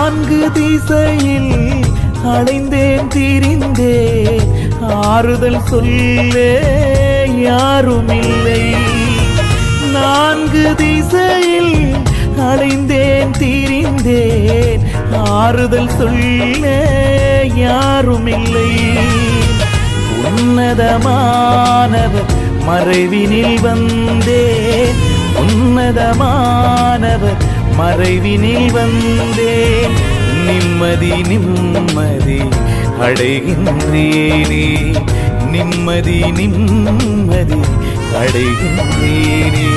நான்கு திசையில் அலைந்தேன் திரிந்தேன், ஆறுதல் சொல்ல யாருமில்லை. நான்கு திசையில் அலைந்தேன் திரிந்தேன், ஆறுதல் சொல்ல யாருமில்லை. உன்னதமானவர் மறைவினில் வந்தேன், உன்னதமானவர் மறைவினில் வந்தேன். நிம்மதி நிம்மதி அடைகின்றேனே, நிம்மதி நிம்மதி அடைகின்றேனே.